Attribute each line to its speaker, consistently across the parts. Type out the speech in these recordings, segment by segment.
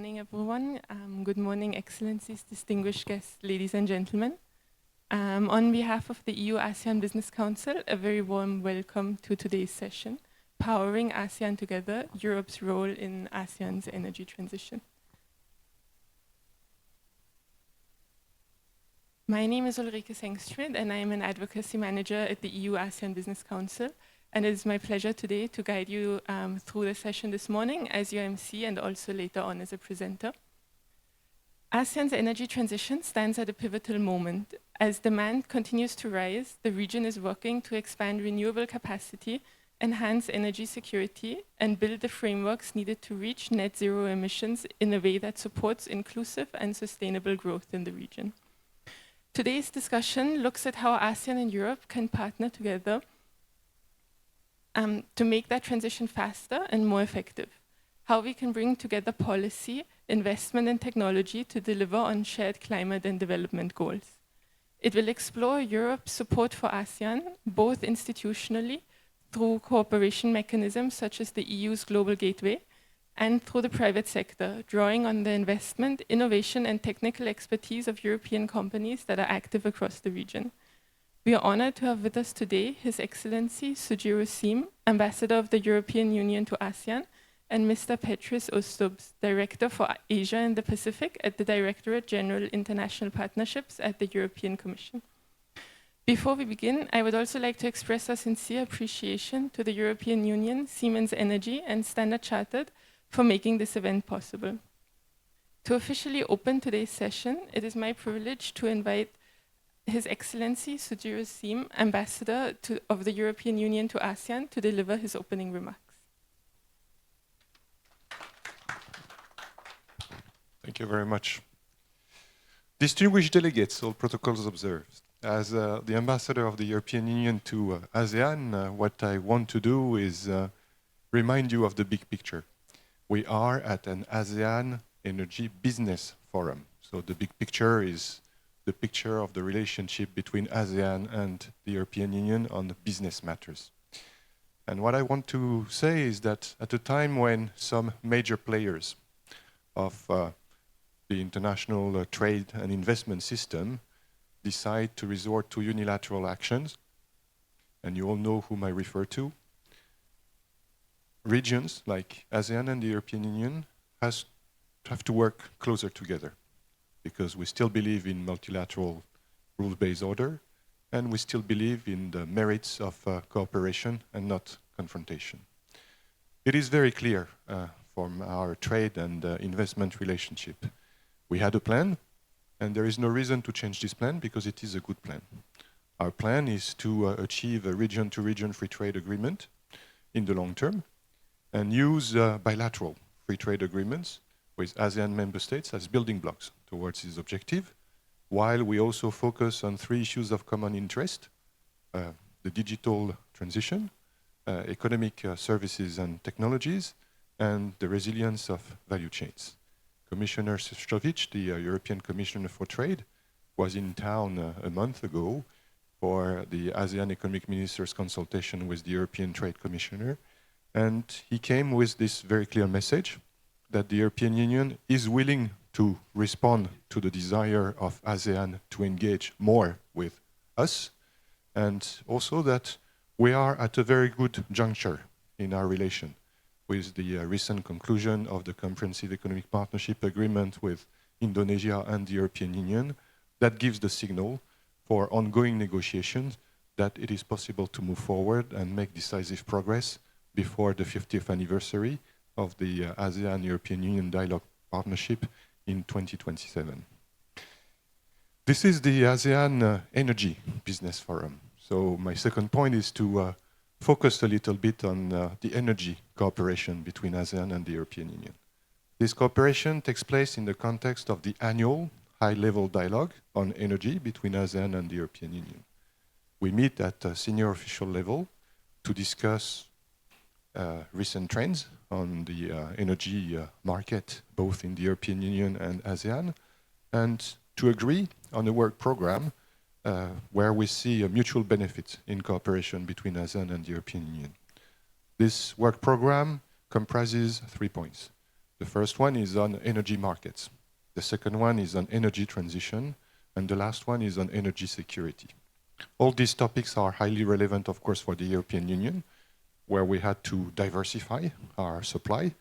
Speaker 1: morning, everyone. Good morning, Excellencies, distinguished guests, ladies and gentlemen. On behalf of the EU-ASEAN Business Council, a very warm welcome to today's session, Powering ASEAN Together, Europe's Role in ASEAN's Energy Transition. My name is Ulrike Sengstschmid, and I am an Advocacy Manager at the EU-ASEAN Business Council. And it is my pleasure today to guide you through the session this morning as your MC and also later on as a presenter. ASEAN's energy transition stands at a pivotal moment. As demand continues to rise, the region is working to expand renewable capacity, enhance energy security, and build the frameworks needed to reach net zero emissions in a way that supports inclusive and sustainable growth in the region. Today's discussion looks at how ASEAN and Europe can partner together to make that transition faster and more effective, how we can bring together policy, investment and technology to deliver on shared climate and development goals. It will explore Europe's support for ASEAN, both institutionally, through cooperation mechanisms such as the EU's Global Gateway, and through the private sector, drawing on the investment, innovation and technical expertise of European companies that are active across the region. We are honored to have with us today His Excellency Sujiro, Ambassador of the European Union to ASEAN, and Mr. Peteris Ustubs, Director for Asia and the Pacific at the Directorate General International Partnerships at the European Commission. Before we begin, I would also like to express our sincere appreciation to the European Union, Siemens Energy, and Standard Chartered for making this event possible. To officially open today's session, it is my privilege to invite His Excellency Sujiro, Ambassador of the European Union to ASEAN, to deliver his opening remarks.
Speaker 2: Thank you very much. Distinguished delegates, all protocols observed. As the Ambassador of the European Union to ASEAN, what I want to do is remind you of the big picture. We are at an ASEAN Energy Business Forum. So the big picture is the picture of the relationship between ASEAN and the European Union on business matters. And what I want to say is that at a time when some major players of the international trade and investment system decide to resort to unilateral actions, and you all know whom I refer to, regions like ASEAN and the European Union have to work closer together, because we still believe in multilateral rule-based order, and we still believe in the merits of cooperation and not confrontation. It is very clear from our trade and investment relationship. We had a plan, and there is no reason to change this plan because it is a good plan. Our plan is to achieve a region-to-region free trade agreement in the long term and use bilateral free trade agreements with ASEAN member states as building blocks towards this objective, while we also focus on three issues of common interest: the digital transition, economic services and technologies, and the resilience of value chains. Commissioner Sengstschmid, the European Commissioner for Trade, was in town a month ago for the ASEAN Economic Ministers consultation with the European Trade Commissioner, and he came with this very clear message that the European Union is willing to respond to the desire of ASEAN to engage more with us, and also that we are at a very good juncture in our relation with the recent conclusion of the Comprehensive Economic Partnership Agreement with Indonesia and the European Union. That gives the signal for ongoing negotiations that it is possible to move forward and make decisive progress before the 50th anniversary of the ASEAN-European Union Dialogue Partnership in 2027. This is the ASEAN Energy Business Forum. So my second point is to focus a little bit on the energy cooperation between ASEAN and the European Union. This cooperation takes place in the context of the annual high-level dialogue on energy between ASEAN and the European Union. We meet at a senior official level to discuss recent trends on the energy market, both in the European Union and ASEAN, and to agree on a work program where we see a mutual benefit in cooperation between ASEAN and the European Union. This work program comprises 3 points. The first one is on energy markets. The second one is on energy transition. And the last one is on energy security. All these topics are highly relevant, of course, for the European Union, where we had to diversify our supply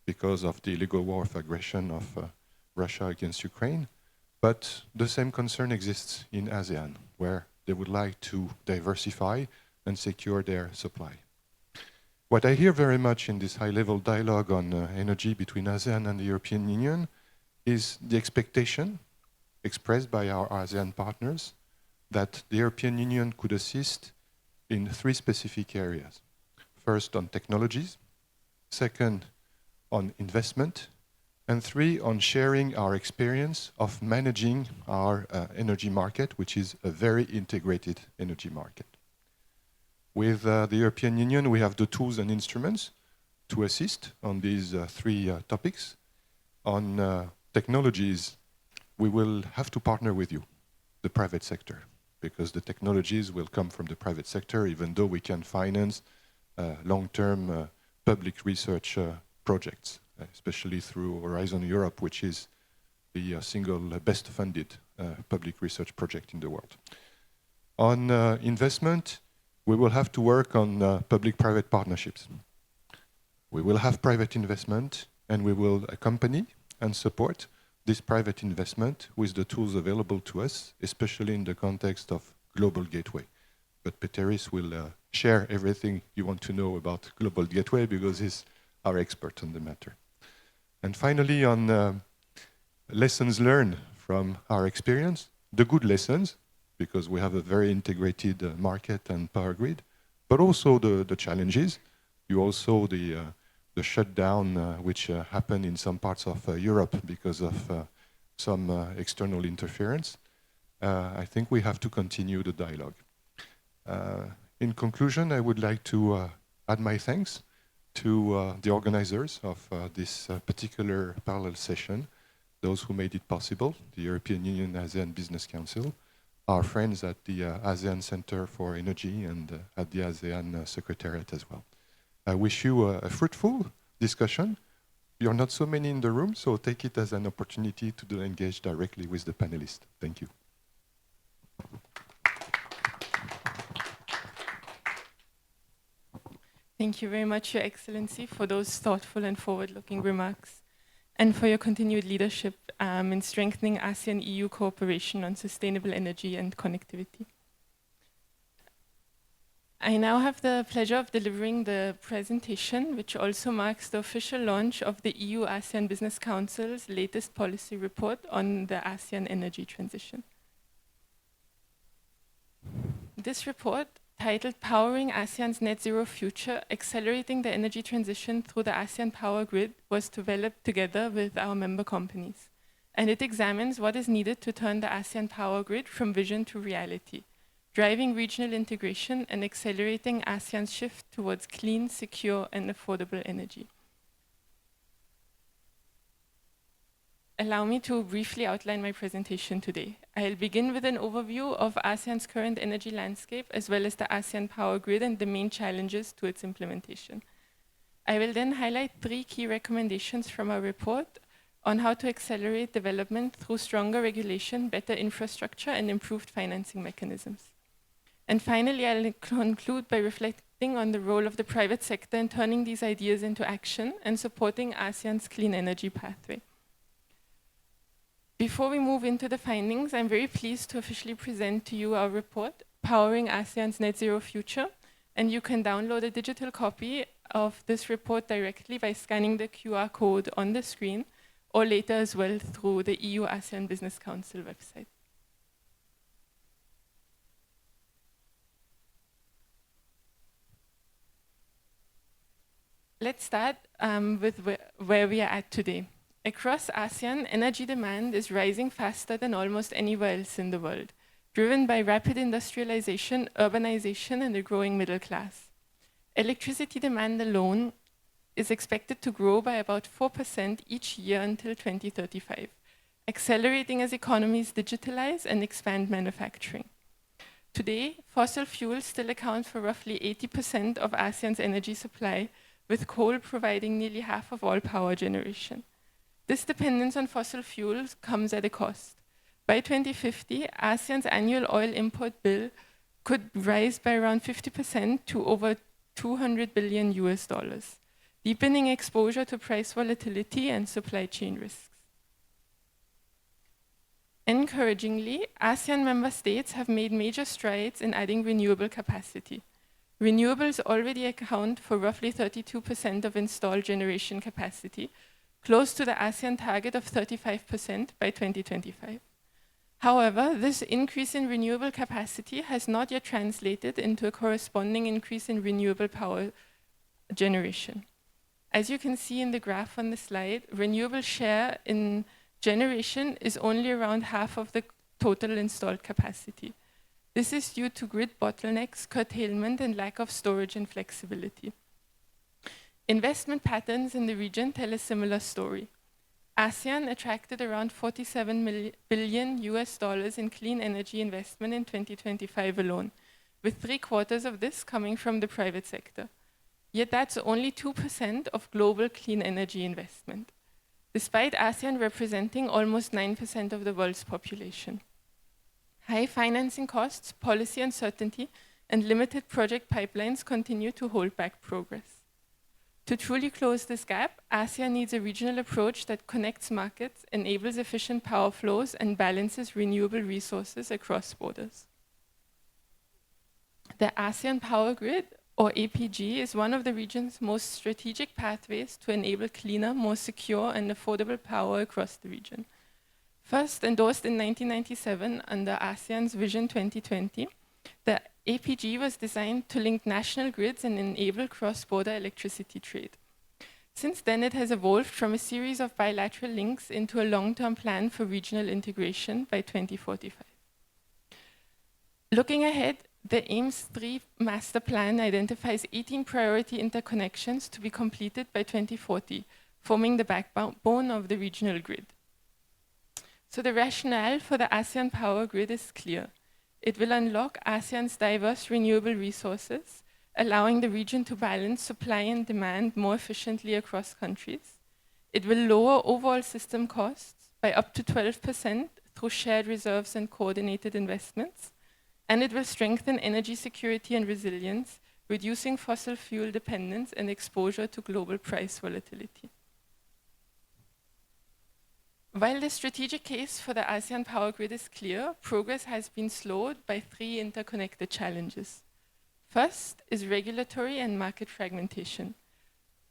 Speaker 2: because of the illegal war of aggression of Russia against Ukraine. But the same concern exists in ASEAN, where they would like to diversify and secure their supply. What I hear very much in this high-level dialogue on energy between ASEAN and the European Union is the expectation expressed by our ASEAN partners that the European Union could assist in 3 specific areas. First, on technologies. Second, on investment. And 3, on sharing our experience of managing our energy market, which is a very integrated energy market. With the European Union, we have the tools and instruments to assist on these 3 topics. On technologies, we will have to partner with you, the private sector, because the technologies will come from the private sector, even though we can finance long-term public research projects, especially through Horizon Europe, which is the single best funded public research project in the world. On investment, we will have to work on public-private partnerships. We will have private investment, and we will accompany and support this private investment with the tools available to us, especially in the context of Global Gateway. But Peteris will share everything you want to know about Global Gateway because he's our expert on the matter. And finally, on lessons learned from our experience, the good lessons, because we have a very integrated market and power grid, but also the challenges. You also the shutdown which happened in some parts of Europe because of some external interference. I think we have to continue the dialogue. In conclusion, I would like to add my thanks to the organizers of this particular parallel session, those who made it possible, the European Union ASEAN Business Council, our friends at the ASEAN Center for Energy and at the ASEAN Secretariat as well. I wish you a fruitful discussion. You're not so many in the room, so take it as an opportunity to engage directly with the panelists. Thank you.
Speaker 1: Thank you very much, Your Excellency, for those thoughtful and forward-looking remarks, and for your continued leadership in strengthening ASEAN-EU cooperation on sustainable energy and connectivity. I now have the pleasure of delivering the presentation, which also marks the official launch of the EU-ASEAN Business Council's latest policy report on the ASEAN energy transition. This report, titled Powering ASEAN's Net Zero Future, Accelerating the Energy Transition Through the ASEAN Power Grid, was developed together with our member companies. And it examines what is needed to turn the ASEAN Power Grid from vision to reality, driving regional integration and accelerating ASEAN's shift towards clean, secure, and affordable energy. Allow me to briefly outline my presentation today. I'll begin with an overview of ASEAN's current energy landscape, as well as the ASEAN Power Grid and the main challenges to its implementation. I will then highlight 3 key recommendations from our report on how to accelerate development through stronger regulation, better infrastructure, and improved financing mechanisms. And finally, I'll conclude by reflecting on the role of the private sector in turning these ideas into action and supporting ASEAN's clean energy pathway. Before we move into the findings, I'm very pleased to officially present to you our report, Powering ASEAN's Net Zero Future, and you can download a digital copy of this report directly by scanning the QR code on the screen, or later as well through the EU-ASEAN Business Council website. Let's start with where we are at today. Across ASEAN, energy demand is rising faster than almost anywhere else in the world, driven by rapid industrialization, urbanization, and a growing middle class. Electricity demand alone is expected to grow by about 4% each year until 2035, accelerating as economies digitalize and expand manufacturing. Today, fossil fuels still account for roughly 80% of ASEAN's energy supply, with coal providing nearly half of all power generation. This dependence on fossil fuels comes at a cost. By 2050, ASEAN's annual oil import bill could rise by around 50% to over $200 billion US, deepening exposure to price volatility and supply chain risks. Encouragingly, ASEAN member states have made major strides in adding renewable capacity. Renewables already account for roughly 32% of installed generation capacity, close to the ASEAN target of 35% by 2025. However, this increase in renewable capacity has not yet translated into a corresponding increase in renewable power generation. As you can see in the graph on the slide, renewable share in generation is only around half of the total installed capacity. This is due to grid bottlenecks, curtailment, and lack of storage and flexibility. Investment patterns in the region tell a similar story. ASEAN attracted around $47 billion US in clean energy investment in 2025 alone, with 3/4 of this coming from the private sector. Yet that's only 2% of global clean energy investment, despite ASEAN representing almost 9% of the world's population. High financing costs, policy uncertainty, and limited project pipelines continue to hold back progress. To truly close this gap, ASEAN needs a regional approach that connects markets, enables efficient power flows, and balances renewable resources across borders. The ASEAN Power Grid, or APG, is one of the region's most strategic pathways to enable cleaner, more secure, and affordable power across the region. First endorsed in 1997 under ASEAN's Vision 2020, the APG was designed to link national grids and enable cross-border electricity trade. Since then, it has evolved from a series of bilateral links into a long-term plan for regional integration by 2045. Looking ahead, the AIMS 3 master plan identifies 18 priority interconnections to be completed by 2040, forming the backbone of the regional grid. So the rationale for the ASEAN Power Grid is clear. It will unlock ASEAN's diverse renewable resources, allowing the region to balance supply and demand more efficiently across countries. It will lower overall system costs by up to 12% through shared reserves and coordinated investments. And it will strengthen energy security and resilience, reducing fossil fuel dependence and exposure to global price volatility. While the strategic case for the ASEAN Power Grid is clear, progress has been slowed by 3 interconnected challenges. First is regulatory and market fragmentation.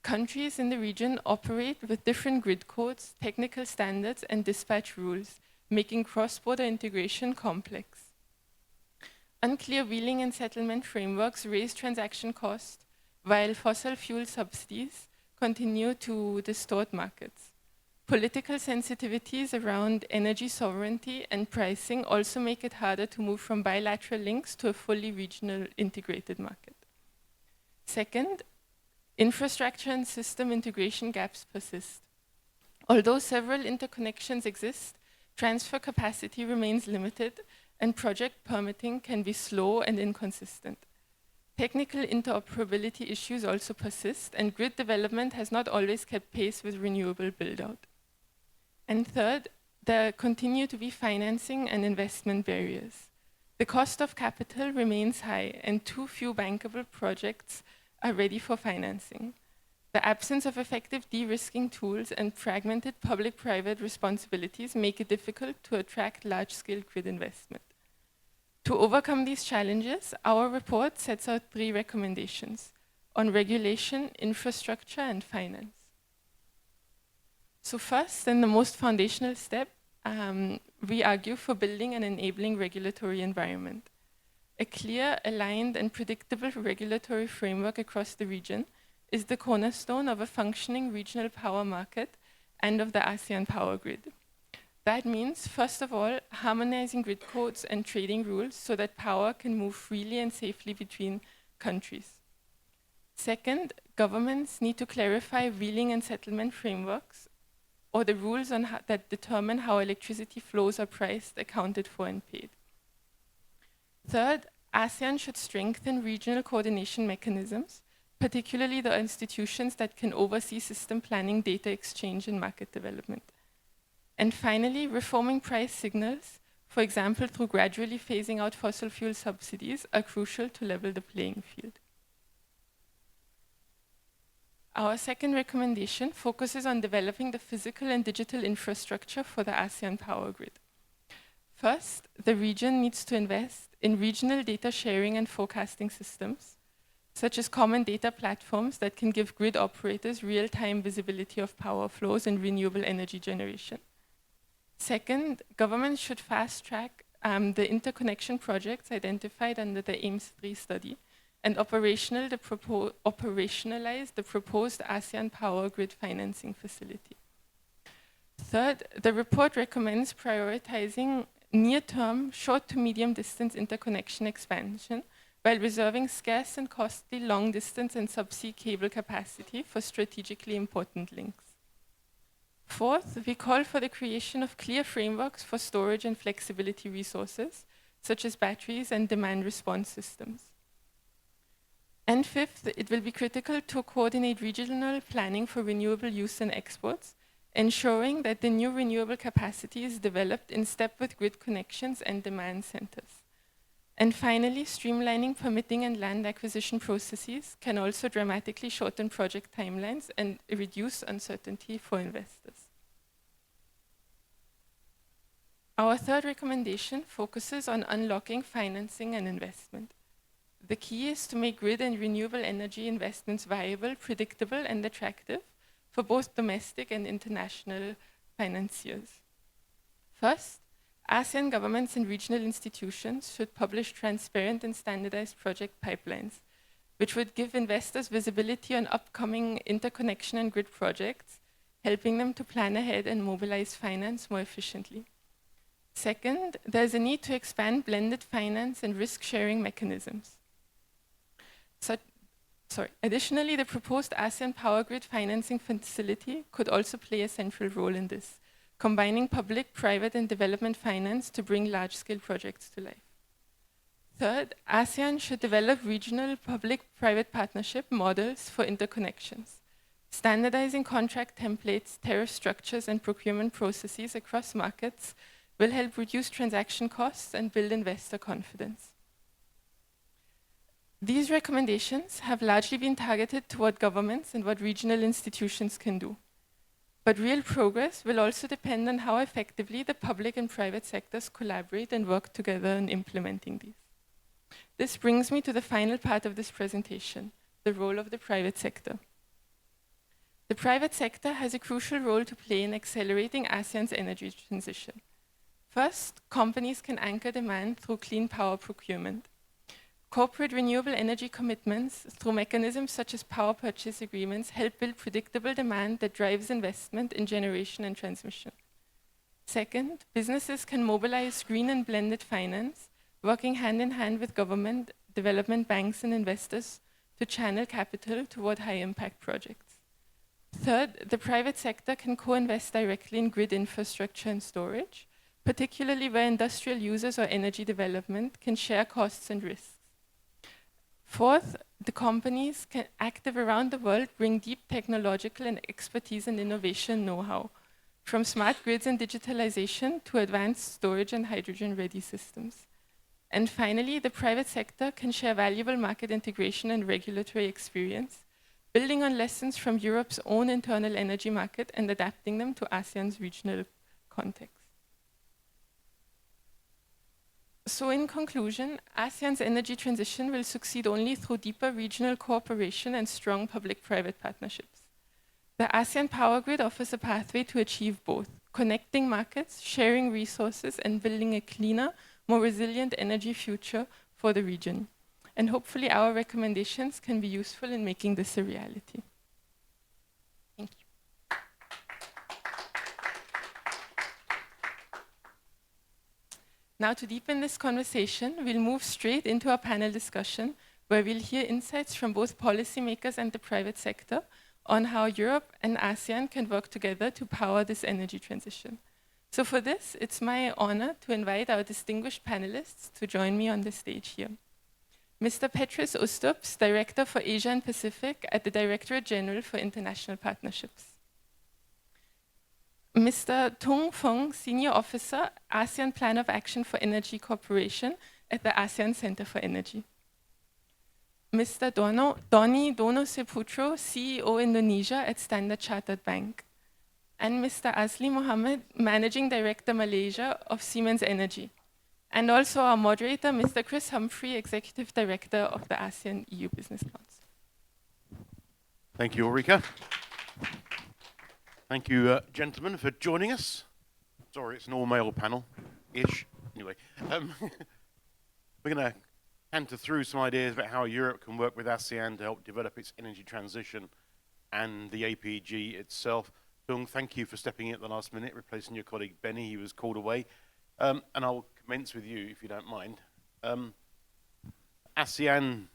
Speaker 1: Countries in the region operate with different grid codes, technical standards, and dispatch rules, making cross-border integration complex. Unclear wheeling and settlement frameworks raise transaction costs, while fossil fuel subsidies continue to distort markets. Political sensitivities around energy sovereignty and pricing also make it harder to move from bilateral links to a fully regional integrated market. Second, infrastructure and system integration gaps persist. Although several interconnections exist, transfer capacity remains limited and project permitting can be slow and inconsistent. Technical interoperability issues also persist, and grid development has not always kept pace with renewable build-out. And third, there continue to be financing and investment barriers. The cost of capital remains high, and too few bankable projects are ready for financing. The absence of effective de-risking tools and fragmented public-private responsibilities make it difficult to attract large-scale grid investment. To overcome these challenges, our report sets out 3 recommendations on regulation, infrastructure, and finance. So first, and the most foundational step, we argue for building an enabling regulatory environment. A clear, aligned, and predictable regulatory framework across the region is the cornerstone of a functioning regional power market and of the ASEAN Power Grid. That means, first of all, harmonizing grid codes and trading rules so that power can move freely and safely between countries. Second, governments need to clarify wheeling and settlement frameworks or the rules on that determine how electricity flows are priced, accounted for, and paid. Third, ASEAN should strengthen regional coordination mechanisms particularly the institutions that can oversee system planning, data exchange, and market development. And finally, reforming price signals, for example, through gradually phasing out fossil fuel subsidies, are crucial to level the playing field. Our second recommendation focuses on developing the physical and digital infrastructure for the ASEAN power grid. First, the region needs to invest in regional data sharing and forecasting systems, such as common data platforms that can give grid operators real-time visibility of power flows and renewable energy generation. Second, governments should fast-track the interconnection projects identified under the AIMS-3 study and operationalize the proposed ASEAN power grid financing facility. Third, the report recommends prioritizing near-term, short to medium-distance interconnection expansion while reserving scarce and costly long-distance and subsea cable capacity for strategically important links. Fourth, we call for the creation of clear frameworks for storage and flexibility resources, such as batteries and demand response systems. And fifth, it will be critical to coordinate regional planning for renewable use and exports, ensuring that the new renewable capacity is developed in step with grid connections and demand centers. And finally, streamlining permitting and land acquisition processes can also dramatically shorten project timelines and reduce uncertainty for investors. Our third recommendation focuses on unlocking financing and investment. The key is to make grid and renewable energy investments viable, predictable, and attractive for both domestic and international financiers. First, ASEAN governments and regional institutions should publish transparent and standardized project pipelines, which would give investors visibility on upcoming interconnection and grid projects, helping them to plan ahead and mobilize finance more efficiently. Second, there's a need to expand blended finance and risk-sharing mechanisms. Additionally, the proposed ASEAN power grid financing facility could also play a central role in this, combining public, private, and development finance to bring large-scale projects to life. Third, ASEAN should develop regional public-private partnership models for interconnections. Standardizing contract templates, tariff structures, and procurement processes across markets will help reduce transaction costs and build investor confidence. These recommendations have largely been targeted toward governments and what regional institutions can do. But real progress will also depend on how effectively the public and private sectors collaborate and work together in implementing these. This brings me to the final part of this presentation, the role of the private sector. The private sector has a crucial role to play in accelerating ASEAN's energy transition. First, companies can anchor demand through clean power procurement. Corporate renewable energy commitments through mechanisms such as power purchase agreements help build predictable demand that drives investment in generation and transmission. Second, businesses can mobilize green and blended finance, working hand in hand with government, development banks, and investors to channel capital toward high-impact projects. Third, the private sector can co-invest directly in grid infrastructure and storage, particularly where industrial users or energy development can share costs and risks. Fourth, the companies active around the world bring deep technological and expertise and innovation know-how, from smart grids and digitalization to advanced storage and hydrogen-ready systems. And finally, the private sector can share valuable market integration and regulatory experience, building on lessons from Europe's own internal energy market and adapting them to ASEAN's regional context. So in conclusion, ASEAN's energy transition will succeed only through deeper regional cooperation and strong public-private partnerships. The ASEAN power grid offers a pathway to achieve both, connecting markets, sharing resources, and building a cleaner, more resilient energy future for the region. And hopefully our recommendations can be useful in making this a reality. Thank you. Now, to deepen this conversation, we'll move straight into our panel discussion, where we'll hear insights from both policymakers and the private sector on how Europe and ASEAN can work together to power this energy transition. So for this, it's my honor to invite our distinguished panelists to join me on the stage here. Mr. Peteris Ustubs, Director for Asia and Pacific at the Directorate General for International Partnerships. Mr. Tung Feng, Senior Officer, ASEAN Plan of Action for Energy Cooperation at the ASEAN Center for Energy. Mr. Doni Dono Seputro, CEO Indonesia at Standard Chartered Bank. And Mr. Asli Mohammed, Managing Director Malaysia of Siemens Energy. And also our moderator, Mr. Chris Humphrey, Executive Director of the ASEAN EU Business Council.
Speaker 3: Thank you, Ulrike. Thank you, gentlemen, for joining us. Sorry, it's an all-male panel-ish. Anyway, we're going to canter through some ideas about how Europe can work with ASEAN to help develop its energy transition and the APG itself. Tung, thank you for stepping in at the last minute, replacing your colleague Benny. He was called away. And I'll commence with you, if you don't mind. ASEAN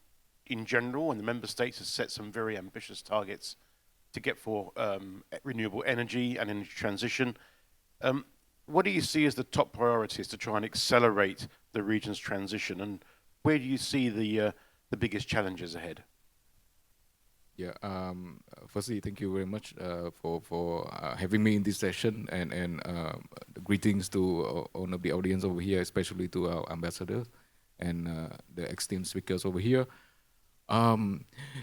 Speaker 3: in general and the member states have set some very ambitious targets to get for renewable energy and energy transition. What do you see as the top priorities to try and accelerate the region's transition, and where do you see the biggest challenges ahead?
Speaker 4: Yeah. Firstly, thank you very much for having me in this session, and greetings to all of the audience over here, especially to our ambassadors and the esteemed speakers over here.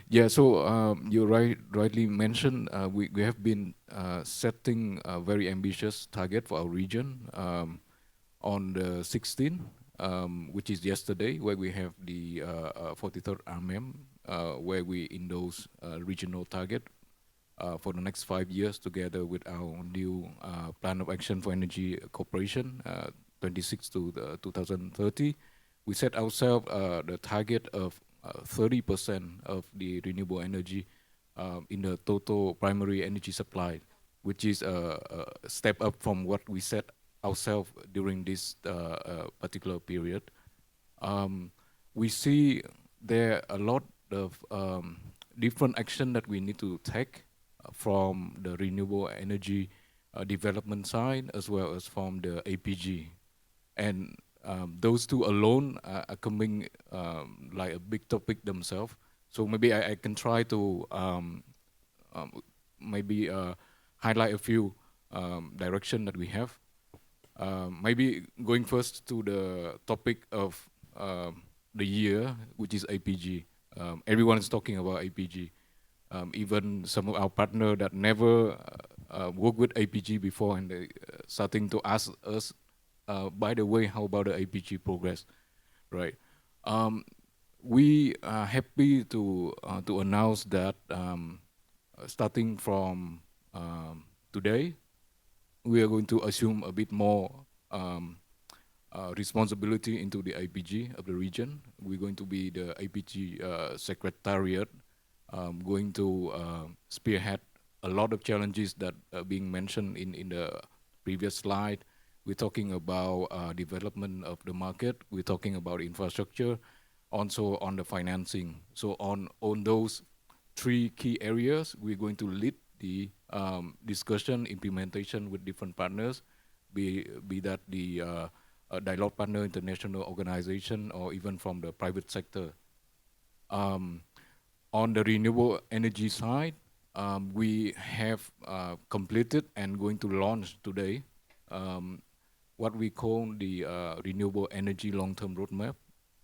Speaker 4: Yeah, so you rightly mentioned we have been setting a very ambitious target for our region on the 16th, which is yesterday, where we have the 43rd RMM, where we endorse regional target for the next 5 years together with our new Plan of Action for Energy Cooperation, 26 to 2030. We set ourselves the target of 30% of the renewable energy in the total primary energy supply, which is a step up from what we set ourselves during this particular period. We see there are a lot of different action that we need to take from the renewable energy development side as well as from the APG. And those two alone are coming like a big topic themselves. So maybe I can try to maybe highlight a few direction that we have. Maybe going first to the topic of the year, which is APG. Everyone is talking about APG. Even some of our partner that never worked with APG before, and they starting to ask us, by the way, how about the APG progress, right? We are happy to announce that starting from today, we are going to assume a bit more responsibility into the APG of the region. We're going to be the APG Secretariat, going to spearhead a lot of challenges that are being mentioned in the previous slide. We're talking about development of the market. We're talking about infrastructure, also on the financing. So on those three key areas, we're going to lead the discussion, implementation with different partners, be that the dialogue partner, international organization, or even from the private sector. On the renewable energy side, we have completed and going to launch today what we call the renewable energy long-term roadmap,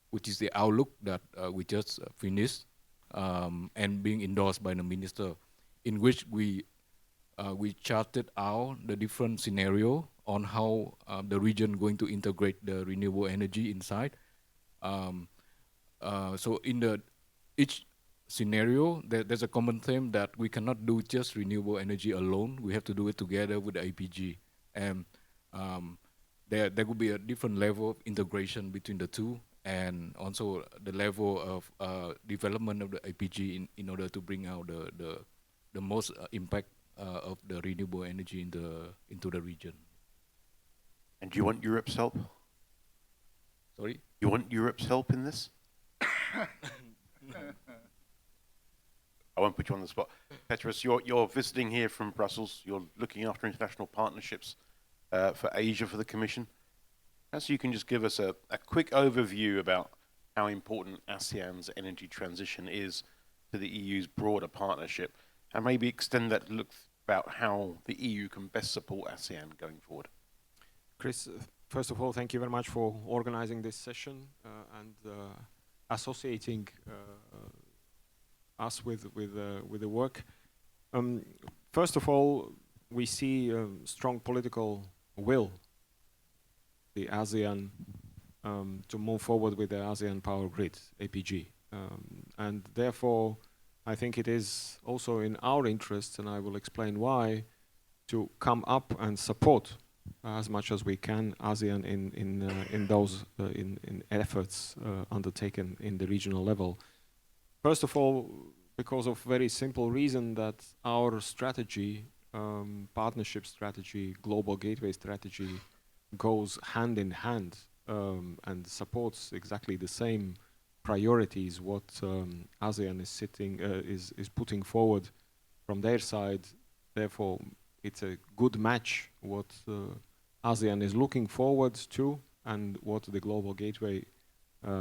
Speaker 4: which is the outlook that we just finished and being endorsed by the minister, in which we charted out the different scenario on how the region going to integrate the renewable energy inside. So in each scenario, there's a common theme that we cannot do just renewable energy alone. We have to do it together with the APG. And there could be a different level of integration between the two, and also the level of development of the APG in order to bring out the most impact of the renewable energy into the region.
Speaker 3: And do you want Europe's help?
Speaker 4: Sorry?
Speaker 3: You want Europe's help in this? I won't put you on the spot. Peteris, you're visiting here from Brussels. You're looking after international partnerships for Asia for the Commission. So you can just give us a quick overview about how important ASEAN's energy transition is to the EU's broader partnership, and maybe extend that to look about how the EU can best support ASEAN going forward.
Speaker 5: Chris, first of all, thank you very much for organizing this session and associating us with the work. First of all, we see strong political will, the ASEAN, to move forward with the ASEAN Power Grid, APG. And therefore, I think it is also in our interest, and I will explain why, to come up and support as much as we can ASEAN in those efforts undertaken in the regional level. First of all, because of very simple reason that our strategy, partnership strategy, global gateway strategy, goes hand in hand and supports exactly the same priorities what ASEAN is putting forward from their side. Therefore, it's a good match what ASEAN is looking forward to and what the global gateway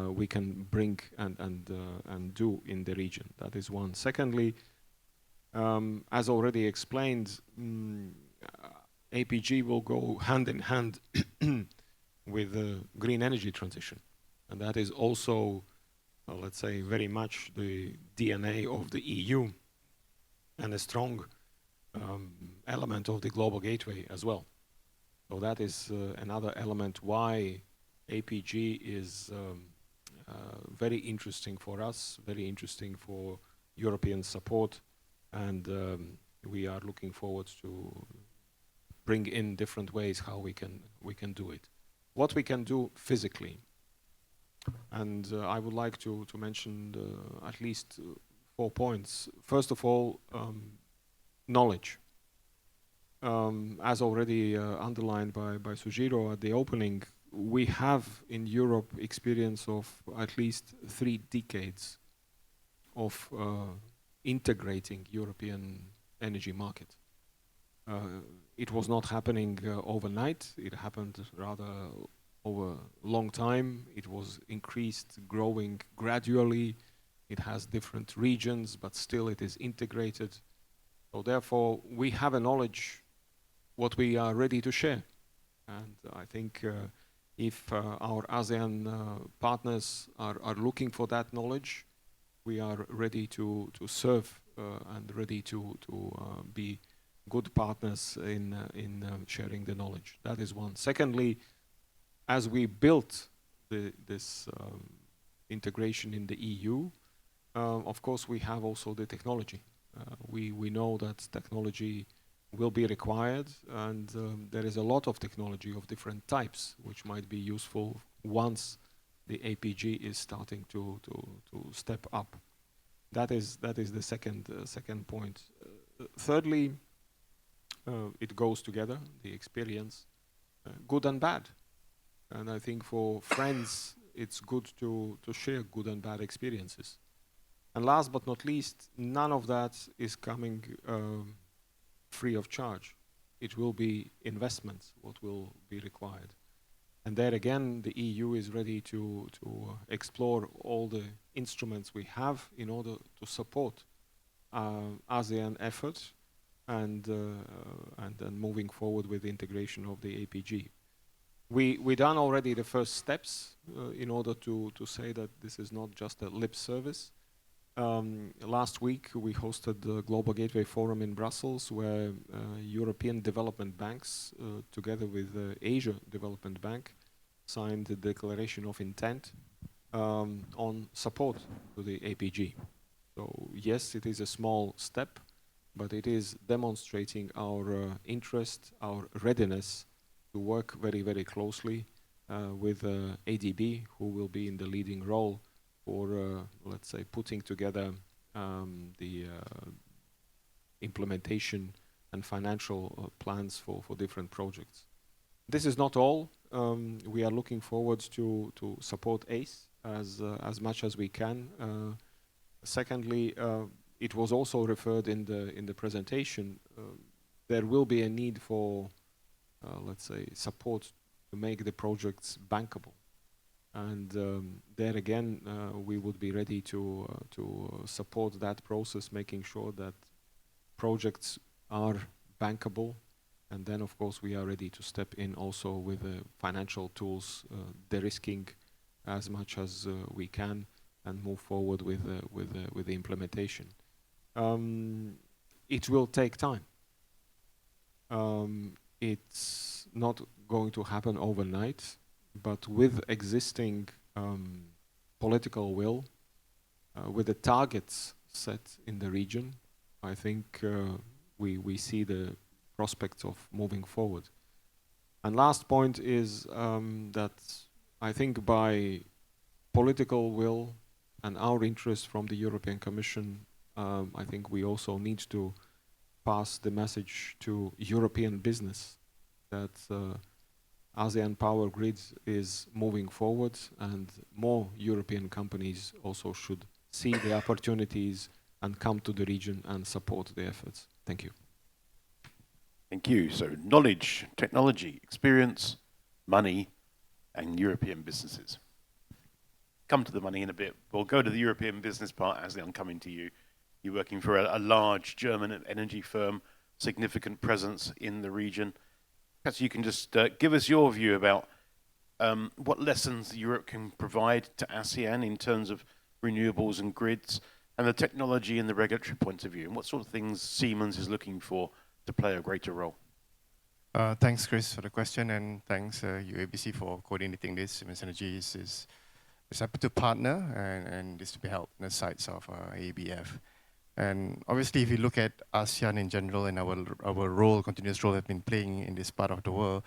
Speaker 5: we can bring and do in the region. That is one. Secondly, as already explained, APG will go hand in hand with the green energy transition. And that is also, let's say, very much the DNA of the EU and a strong element of the global gateway as well. So that is another element why APG is very interesting for us, very interesting for European support, and we are looking forward to bring in different ways how we can do it. What we can do physically, and I would like to mention at least 4 points. First of all, knowledge. As already underlined by Sujiro at the opening, we have in Europe experience of at least 3 decades of integrating European energy market. It was not happening overnight. It happened rather over a long time. It was increased, growing gradually. It has different regions, but still it is integrated. So therefore, we have a knowledge what we are ready to share. And I think if our ASEAN partners are looking for that knowledge, we are ready to serve and ready to be good partners in sharing the knowledge. That is one. Secondly, as we built this integration in the EU, of course we have also the technology. We know that technology will be required, and there is a lot of technology of different types which might be useful once the APG is starting to step up. That is the second point. Thirdly, it goes together, the experience, good and bad. And I think for friends, it's good to share good and bad experiences. And last but not least, none of that is coming free of charge. It will be investments what will be required. And there again, the EU is ready to explore all the instruments we have in order to support ASEAN efforts and then moving forward with the integration of the APG. We done already the first steps in order to say that this is not just a lip service. Last week we hosted the Global Gateway Forum in Brussels, where European development banks, together with Asia Development Bank, signed the declaration of intent on support to the APG. So yes, it is a small step, but it is demonstrating our interest, our readiness to work very, very closely with ADB, who will be in the leading role for, let's say, putting together the implementation and financial plans for different projects. This is not all. We are looking forward to support ACE as much as we can. Secondly, it was also referred in the presentation. There will be a need for, let's say, support to make the projects bankable. And there again, we would be ready to support that process, making sure that projects are bankable. And then, of course, we are ready to step in also with financial tools, de-risking as much as we can, and move forward with the implementation. It will take time. It's not going to happen overnight, but with existing political will, with the targets set in the region, I think we see the prospects of moving forward. And last point is that I think by political will and our interest from the European Commission, I think we also need to pass the message to European business that ASEAN Power Grid is moving forward, and more European companies also should see the opportunities and come to the region and support the efforts. Thank you.
Speaker 3: Thank you. So knowledge, technology, experience, money, and European businesses. Come to the money in a bit. We'll go to the European business part as I'm coming to you. You're working for a large German energy firm, significant presence in the region. Perhaps you can just give us your view about what lessons Europe can provide to ASEAN in terms of renewables and grids, and the technology and the regulatory point of view, and what sort of things Siemens is looking for to play a greater role.
Speaker 6: Thanks, Chris, for the question, and thanks, UABC, for coordinating this. Siemens Energy is happy to partner, and this to be held on the sites of ABF. And obviously, if you look at ASEAN in general and our role, continuous role, have been playing in this part of the world,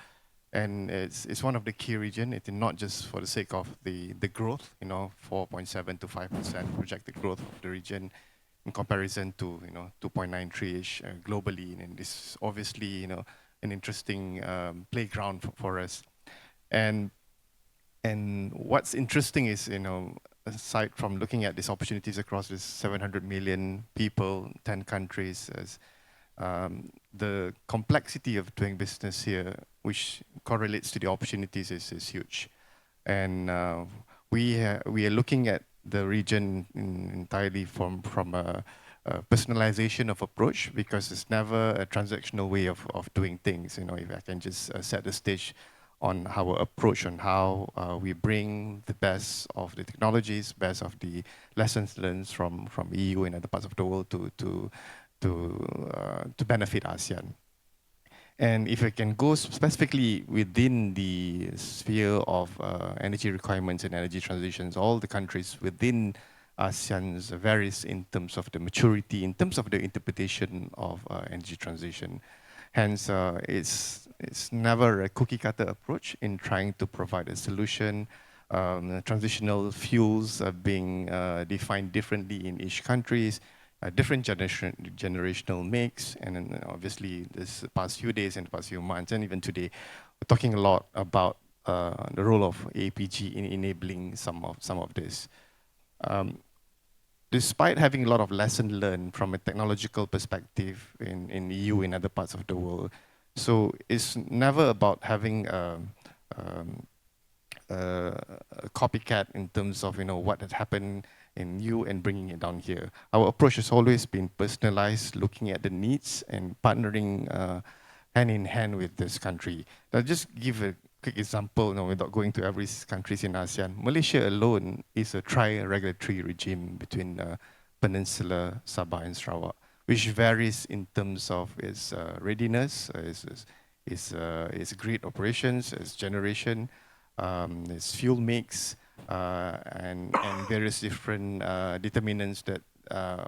Speaker 6: and it's one of the key region. It's not just for the sake of the growth, 4.7 to 5% projected growth of the region in comparison to 2.93-ish globally, and this is obviously an interesting playground for us. And what's interesting is aside from looking at these opportunities across this 700 million people, 10 countries, as the complexity of doing business here, which correlates to the opportunities, is huge. And we are looking at the region entirely from a personalization of approach, because it's never a transactional way of doing things. If I can just set the stage on our approach, on how we bring the best of the technologies, best of the lessons learned from EU and other parts of the world to benefit ASEAN. And if I can go specifically within the sphere of energy requirements and energy transitions, all the countries within ASEAN varies in terms of the maturity, in terms of the interpretation of energy transition. Hence, it's never a cookie-cutter approach in trying to provide a solution. Transitional fuels are being defined differently in each countries, different generational mix, and then obviously this past few days and past few months, and even today, we're talking a lot about the role of APG in enabling some of this. Despite having a lot of lessons learned from a technological perspective in EU and other parts of the world, so it's never about having a copycat in terms of what had happened in EU and bringing it down here. Our approach has always been personalized, looking at the needs and partnering hand in hand with this country. I'll just give a quick example, without going to every country in ASEAN. Malaysia alone is a tri-regulatory regime between Peninsula, Sabah, and Sarawak, which varies in terms of its readiness, its grid operations, its generation, its fuel mix, and various different determinants that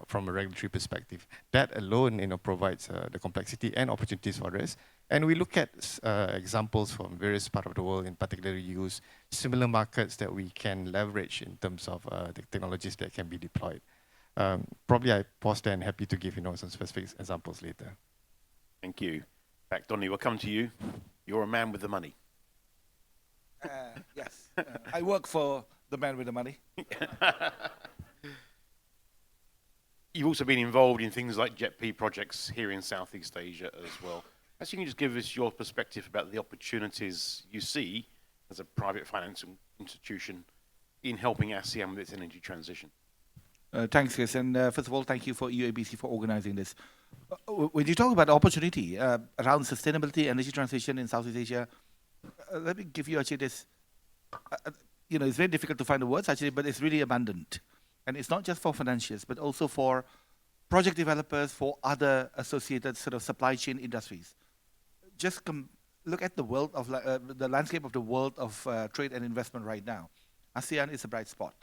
Speaker 6: from a regulatory perspective. That alone provides the complexity and opportunities for us. And we look at examples from various parts of the world, in particular use similar markets that we can leverage in terms of the technologies that can be deployed. Probably I pause there and happy to give some specific examples later.
Speaker 3: Thank you. Back, Donny, we'll come to you. You're a man with the money.
Speaker 7: Yes, I work for the man with the money.
Speaker 3: You've also been involved in things like JETP projects here in Southeast Asia as well. Perhaps you can just give us your perspective about the opportunities you see as a private financial institution in helping ASEAN with its energy transition?
Speaker 7: Thanks, Chris. And first of all, thank you for EU-ABC for organizing this. When you talk about opportunity around sustainability, energy transition in Southeast Asia, let me give you actually this. It's very difficult to find the words actually, but it's really abundant. And it's not just for financiers, but also for project developers, for other associated sort of supply chain industries. Just look at the world of the landscape of the world of trade and investment right now. ASEAN is a bright spot.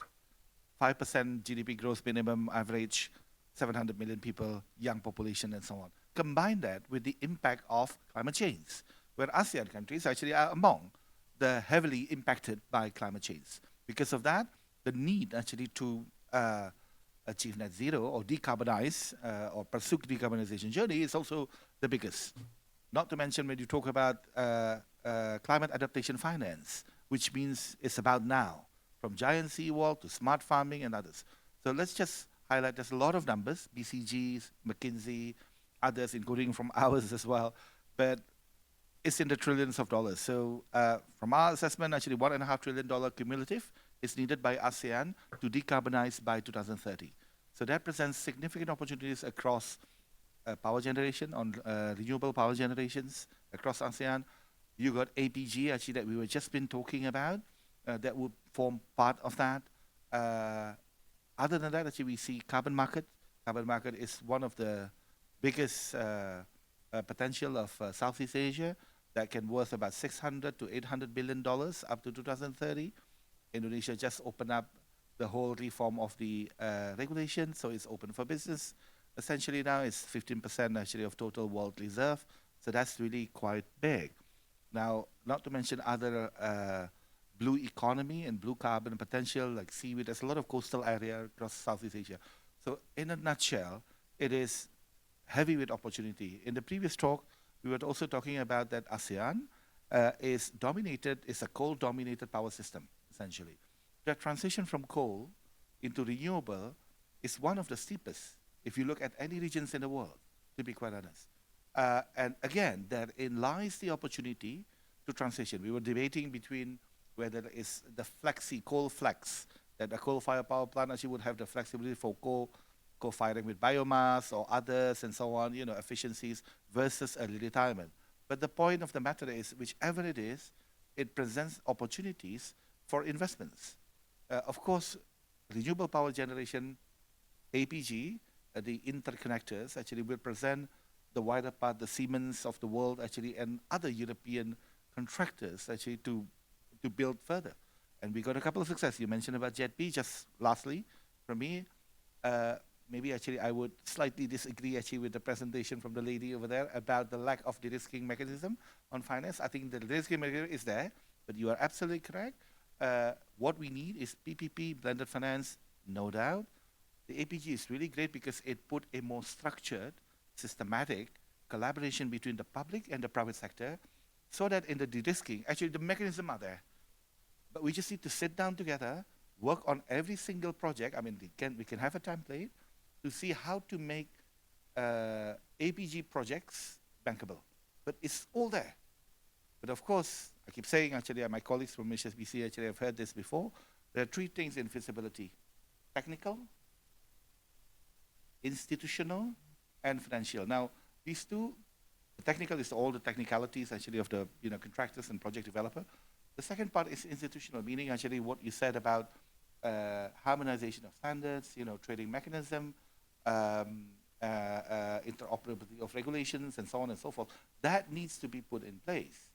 Speaker 7: 5% GDP growth minimum average, 700 million people, young population, and so on. Combine that with the impact of climate change, where ASEAN countries actually are among the heavily impacted by climate change. Because of that, the need actually to achieve net zero or decarbonize or pursue decarbonization journey is also the biggest. Not to mention when you talk about climate adaptation finance, which means it's about now, from giant seawall to smart farming and others. So let's just highlight, there's a lot of numbers, BCGs, McKinsey, others, including from ours as well, but it's in the trillions of dollars. So from our assessment, actually $1.5 trillion cumulative is needed by ASEAN to decarbonize by 2030. So that presents significant opportunities across power generation, on renewable power generations across ASEAN. You got APG, actually, that we were just been talking about, that would form part of that. Other than that, actually, we see carbon market. Carbon market is one of the biggest potential of Southeast Asia that can worth about $600 to $800 billion up to 2030. Indonesia just opened up the whole reform of the regulation, so it's open for business. Essentially now it's 15% actually of total world reserve, so that's really quite big. Now, not to mention other blue economy and blue carbon potential like seaweed. There's a lot of coastal area across Southeast Asia. So in a nutshell, it is heavy with opportunity. In the previous talk, we were also talking about that ASEAN is a coal-dominated power system, essentially. The transition from coal into renewable is one of the steepest, if you look at any regions in the world, to be quite honest. And again, therein lies the opportunity to transition. We were debating between whether it's the coal flex, that a coal-fired power plant actually would have the flexibility for co-firing with biomass or others and so on, efficiencies versus early retirement. But the point of the matter is, whichever it is, it presents opportunities for investments. Of course, renewable power generation, APG, the interconnectors actually will present the wider part, the Siemens of the world actually, and other European contractors actually to build further. And we got a couple of successes. You mentioned about JETB. Just lastly, from me, maybe actually I would slightly disagree actually with the presentation from the lady over there about the lack of de-risking mechanism on finance. I think the de-risking mechanism is there, but you are absolutely correct. What we need is PPP, blended finance, no doubt. The APG is really great because it put a more structured, systematic collaboration between the public and the private sector, so that in the de-risking, actually the mechanisms are there. But we just need to sit down together, work on every single project. I mean, we can have a template to see how to make APG projects bankable. But it's all there. But of course, I keep saying, actually, my colleagues from HSBC actually have heard this before. There are three things in feasibility: technical, institutional, and financial. Now, these two, the technical is all the technicalities actually of the contractors and project developer. The second part is institutional, meaning actually what you said about harmonization of standards, trading mechanism, interoperability of regulations, and so on and so forth. That needs to be put in place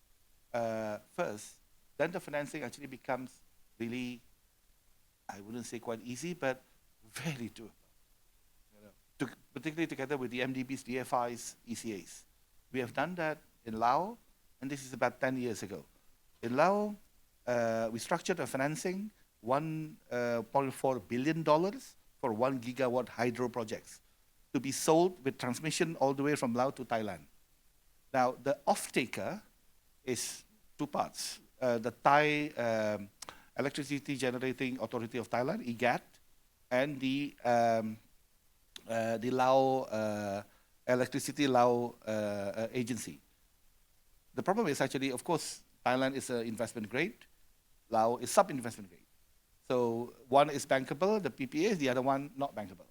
Speaker 7: first. Then the financing actually becomes really, I wouldn't say quite easy, but very doable. Particularly together with the MDBs, DFIs, ECAs. We have done that in Laos, and this is about 10 years ago. In Laos, we structured a financing, $1.4 billion for 1 gigawatt hydro projects to be sold with transmission all the way from Laos to Thailand. Now, the off-taker is two parts. The Thai Electricity Generating Authority of Thailand, EGAT, and the Lao Electricity Lao Agency. The problem is actually, of course, Thailand is an investment grade. Lao is sub-investment grade. So one is bankable, the PPA, the other one not bankable.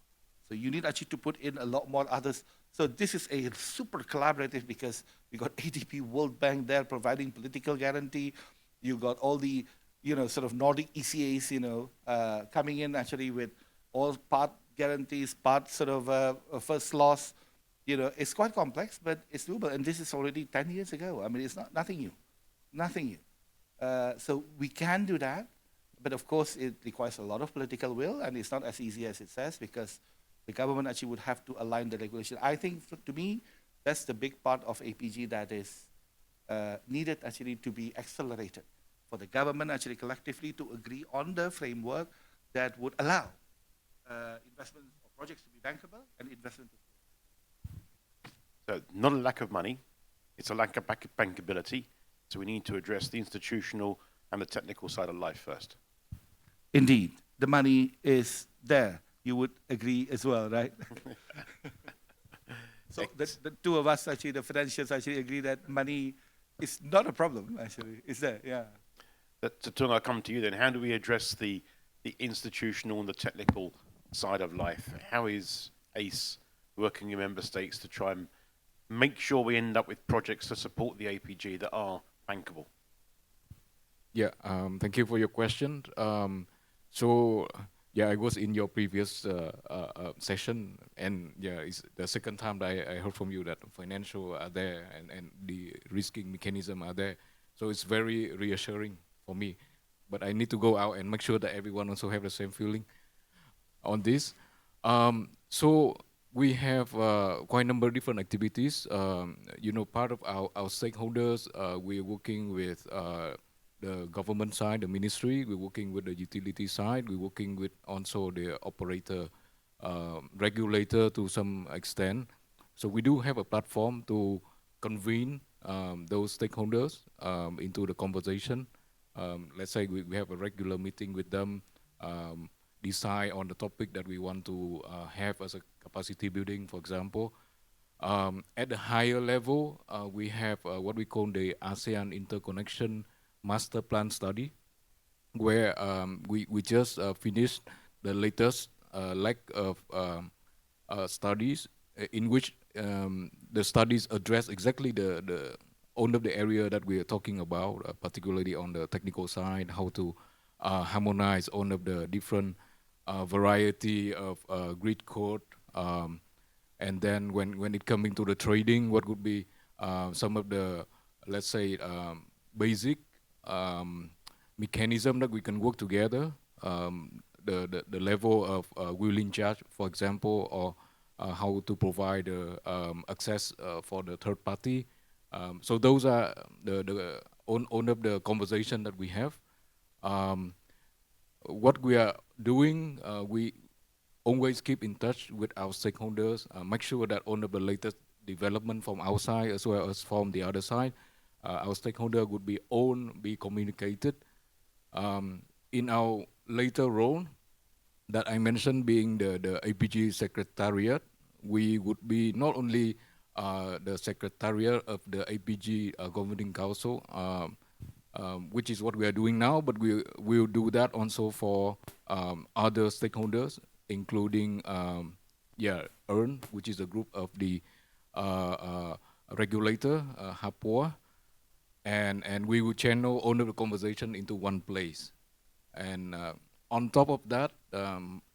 Speaker 7: So you need actually to put in a lot more others. So this is a super collaborative because we got ADB, World Bank there providing political guarantee. You got all the, sort of Nordic ECAs, coming in actually with all part guarantees, part sort of first loss. It's quite complex, but it's doable. And this is already 10 years ago. I mean, it's nothing new, nothing new. So we can do that, but of course it requires a lot of political will, and it's not as easy as it says because the government actually would have to align the regulation. I think, to me, that's the big part of APG that is needed actually to be accelerated for the government actually collectively to agree on the framework that would allow investments or projects to be bankable and investment to.
Speaker 3: So not a lack of money, it's a lack of bankability. So we need to address the institutional and the technical side of life first.
Speaker 7: Indeed, the money is there. You would agree as well, right? So the two of us actually, the financials actually agree that money is not a problem, actually. It's there, yeah.
Speaker 3: So Tung, I'll come to you then. How do we address the institutional and the technical side of life? How is ACE working in member states to try and make sure we end up with projects to support the APG that are bankable?
Speaker 4: Yeah, thank you for your question. I was in your previous session, and it's the second time that I heard from you that financial are there and the risking mechanism are there. So it's very reassuring for me. But I need to go out and make sure that everyone also have the same feeling on this. So we have quite a number of different activities. Part of our stakeholders, we're working with the government side, the ministry, we're working with the utility side, we're working with also the operator, regulator to some extent. So we do have a platform to convene those stakeholders into the conversation. Let's say we have a regular meeting with them, decide on the topic that we want to have as a capacity building, for example. At the higher level, we have what we call the ASEAN Interconnection Master Plan Study, where we just finished the latest leg of studies in which the studies address exactly the all of the area that we are talking about, particularly on the technical side, how to harmonize all of the different variety of grid code, and then when it coming to the trading, what would be some of the, let's say, basic mechanism that we can work together, the level of wheeling charge, for example, or how to provide access for the third party. So those are the all of the conversation that we have. What we are doing, we always keep in touch with our stakeholders, make sure that all of the latest development from our side as well as from the other side, our stakeholder would be communicated. In our later role that I mentioned, being the APG Secretariat, we would be not only the Secretariat of the APG Governing Council, which is what we are doing now, but we will do that also for other stakeholders, including EARN, which is a group of the regulator, HAPOA, and we will channel all of the conversation into one place. And on top of that,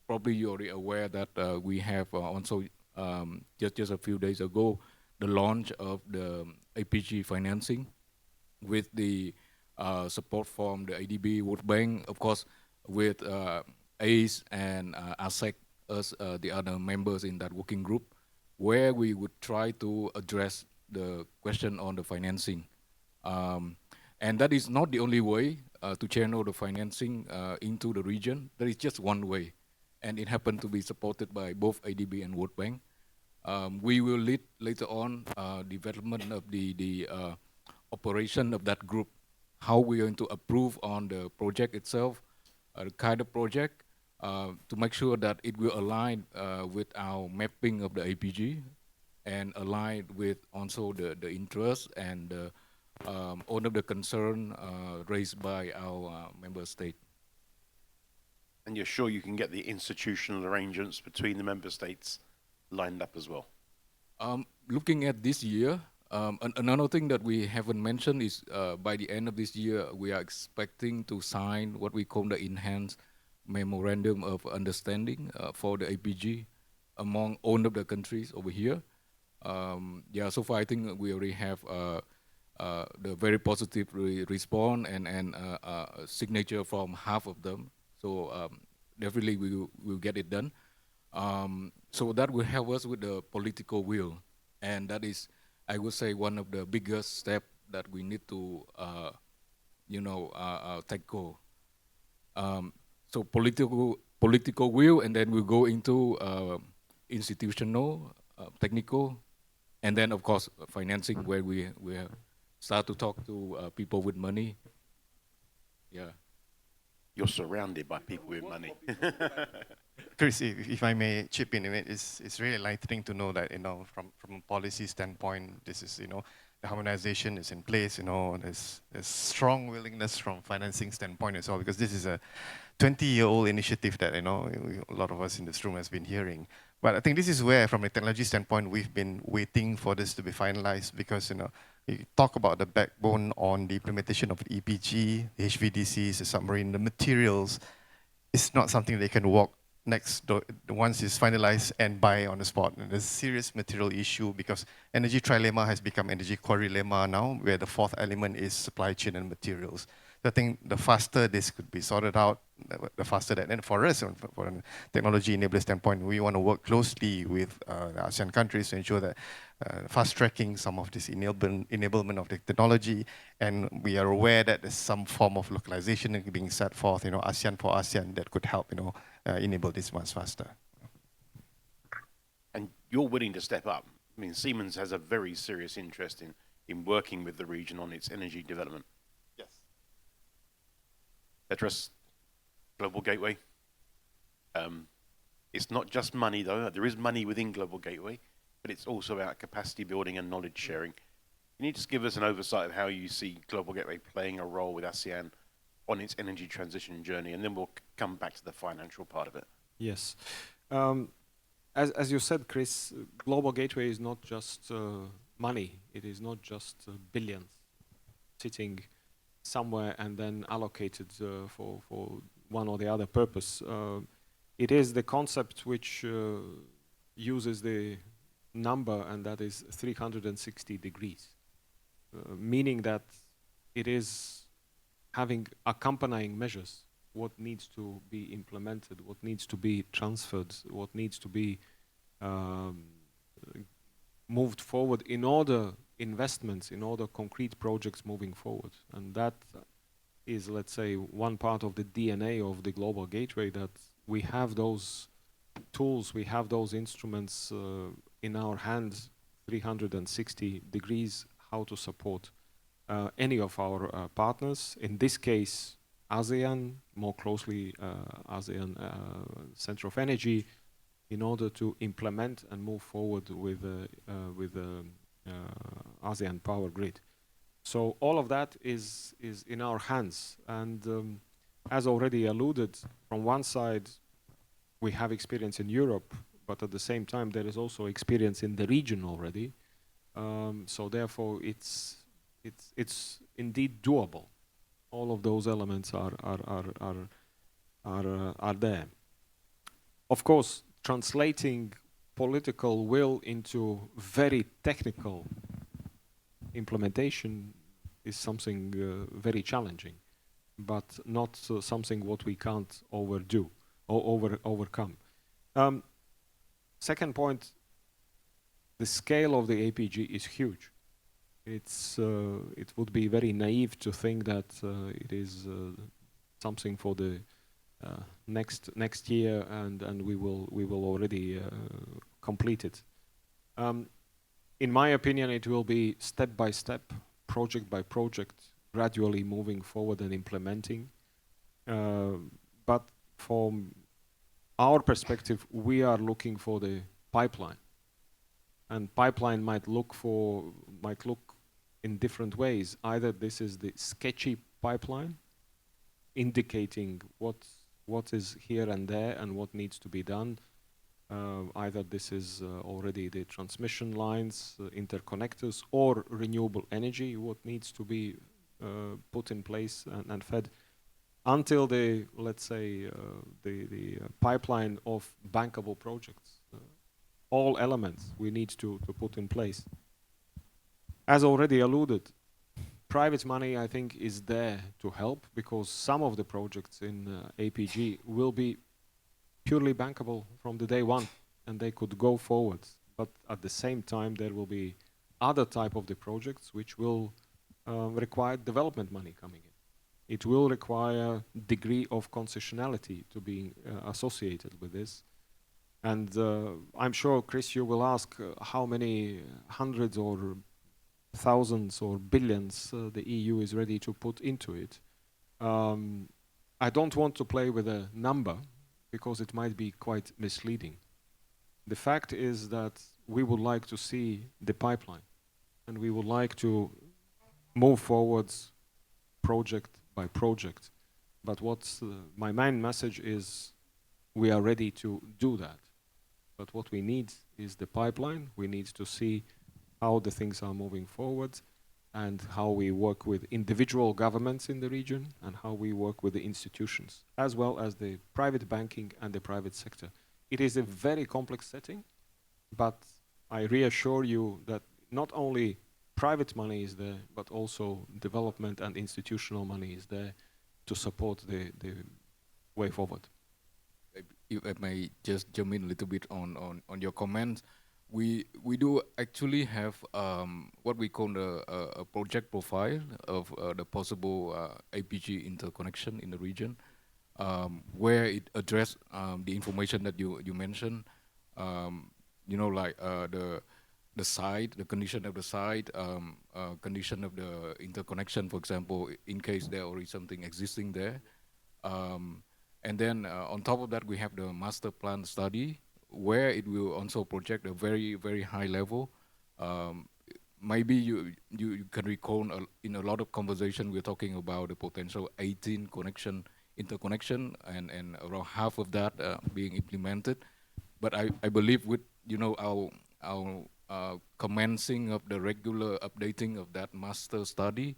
Speaker 4: probably you're already aware that we have also just a few days ago the launch of the APG financing with the support from the ADB, World Bank, of course, with ACE and ASEC as the other members in that working group, where we would try to address the question on the financing. And that is not the only way to channel the financing into the region. There is just one way, and it happened to be supported by both ADB and World Bank. We will lead later on development of the operation of that group, how we're going to approve on the project itself, the kind of project, to make sure that it will align with our mapping of the APG and align with also the interest and the one of the concern raised by our member state.
Speaker 3: And you're sure you can get the institutional arrangements between the member states lined up as well?
Speaker 4: Looking at this year, another thing that we haven't mentioned is by the end of this year, we are expecting to sign what we call the enhanced memorandum of understanding for the APG among all of the countries over here. Yeah, so far I think we already have the very positive response and signature from half of them. So definitely we will get it done. So that will help us with the political will, and that is, I would say, one of the biggest steps that we need to, tackle. So political will, and then we'll go into institutional, technical, and then of course financing, where we start to talk to people with money. Yeah.
Speaker 3: You're surrounded by people with money.
Speaker 6: Chris, if I may chip in, it's really enlightening to know that, from a policy standpoint, this is, the harmonization is in place, there's strong willingness from financing standpoint as well, because this is a 20-year-old initiative that, a lot of us in this room has been hearing. But I think this is where, from a technology standpoint, we've been waiting for this to be finalized, because, you talk about the backbone on the implementation of the EPG, the HVDCs, the submarine, the materials. It's not something they can walk next door, once it's finalized, and buy on the spot. And there's a serious material issue, because energy trilemma has become energy quadrilemma now, where the fourth element is supply chain and materials. So I think the faster this could be sorted out, the faster that. And for us, for a technology enabler standpoint, we want to work closely with the ASEAN countries to ensure that fast-tracking some of this enablement of the technology. And we are aware that there's some form of localization being set forth, ASEAN for ASEAN, that could help, enable this much faster.
Speaker 3: And you're willing to step up. I mean, Siemens has a very serious interest in working with the region on its energy development.
Speaker 6: Yes.
Speaker 3: Peteris, Global Gateway. It's not just money, though. There is money within Global Gateway, but it's also about capacity building and knowledge sharing. Can you just give us an oversight of how you see Global Gateway playing a role with ASEAN on its energy transition journey, and then we'll come back to the financial part of it.
Speaker 5: Yes. As you said, Chris, Global Gateway is not just money. It is not just billions sitting somewhere and then allocated for one or the other purpose. It is the concept which uses the number, and that is 360 degrees, meaning that it is having accompanying measures, what needs to be implemented, what needs to be transferred, what needs to be moved forward in order investments, in order concrete projects moving forward. And that is, let's say, one part of the DNA of the Global Gateway, that we have those tools, we have those instruments in our hands, 360 degrees, how to support any of our partners. In this case, ASEAN, more closely ASEAN Center of Energy, in order to implement and move forward with ASEAN Power Grid. So all of that is in our hands. And as already alluded, from one side, we have experience in Europe, but at the same time, there is also experience in the region already. So therefore, it's indeed doable. All of those elements are there. Of course, translating political will into very technical implementation is something very challenging, but not something what we can't overdo or overcome. Second point, the scale of the APG is huge. It would be very naive to think that it is something for the next year and we will already complete it. In my opinion, it will be step by step, project by project, gradually moving forward and implementing. But from our perspective, we are looking for the pipeline, and pipeline might look in different ways. Either this is the sketchy pipeline, indicating what is here and there and what needs to be done. Either this is already the transmission lines, interconnectors, or renewable energy, what needs to be put in place and fed, until the, let's say, the pipeline of bankable projects. All elements we need to put in place. As already alluded, private money, I think, is there to help, because some of the projects in APG will be purely bankable from the day one, and they could go forward. But at the same time, there will be other type of the projects which will require development money coming in. It will require degree of concessionality to be associated with this. And I'm sure, Chris, you will ask how many hundreds or thousands or billions the EU is ready to put into it. I don't want to play with a number, because it might be quite misleading. The fact is that we would like to see the pipeline, and we would like to move forwards project by project. But what's my main message is, we are ready to do that. But what we need is the pipeline. We need to see how the things are moving forward, and how we work with individual governments in the region, and how we work with the institutions, as well as the private banking and the private sector. It is a very complex setting, but I reassure you that not only private money is there, but also development and institutional money is there to support the way forward.
Speaker 4: If I may just jump in a little bit on your comments. We do actually have what we call a project profile of the possible APG interconnection in the region, where it address the information that you mentioned, like the site, the condition of the site, condition of the interconnection, for example, in case there already something existing there. And then on top of that, we have the master plan study, where it will also project a very, very high level. Maybe you can recall in a lot of conversation, we're talking about the potential 18 interconnection, and around half of that being implemented. But I believe with our commencing of the regular updating of that master study,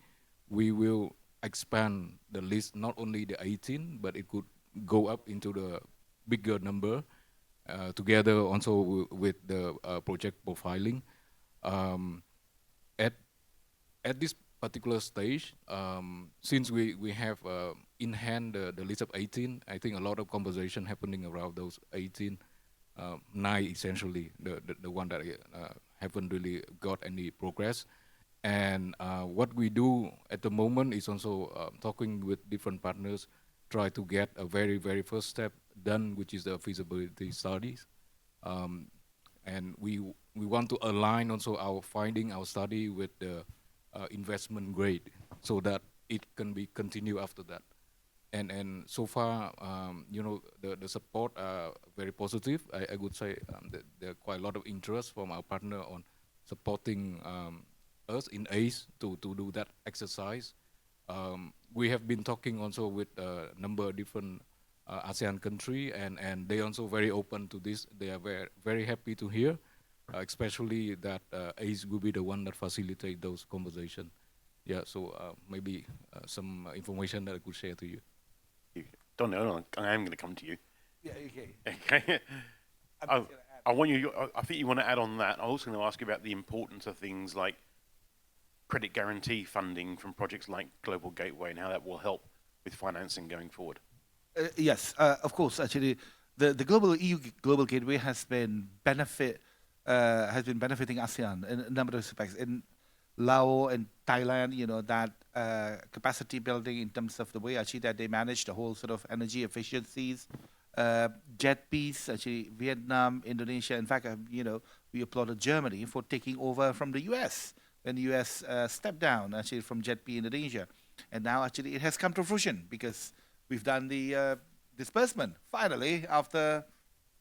Speaker 4: we will expand the list, not only the 18, but it could go up into the bigger number, together also with the project profiling. At this particular stage, since we have in hand the list of 18, I think a lot of conversation happening around those 18, 9 essentially, the one that haven't really got any progress. And what we do at the moment is also talking with different partners, try to get a very, very first step done, which is the feasibility studies. And we want to align also our finding, our study with the investment grade, so that it can be continued after that. And so far, the support are very positive. I would say that there are quite a lot of interest from our partner on supporting us in ACE to do that exercise. We have been talking also with a number of different ASEAN countries, and they also very open to this. They are very, very happy to hear, especially that ACE will be the one that facilitate those conversations. Yeah, so maybe some information that I could share to you.
Speaker 3: Don't know, I am going to come to you.
Speaker 7: Yeah, okay.
Speaker 3: Okay. I think you want to add on that. I'm also going to ask you about the importance of things like credit guarantee funding from projects like Global Gateway, and how that will help with financing going forward.
Speaker 7: Yes, of course. Actually, the global EU Global Gateway has been benefiting ASEAN in a number of respects. In Laos and Thailand, that capacity building in terms of the way actually that they manage the whole sort of energy efficiencies, jet piece, actually Vietnam, Indonesia. In fact, we applauded Germany for taking over from the US when the US stepped down actually from JETP Indonesia. And now actually it has come to fruition, because we've done the disbursement finally after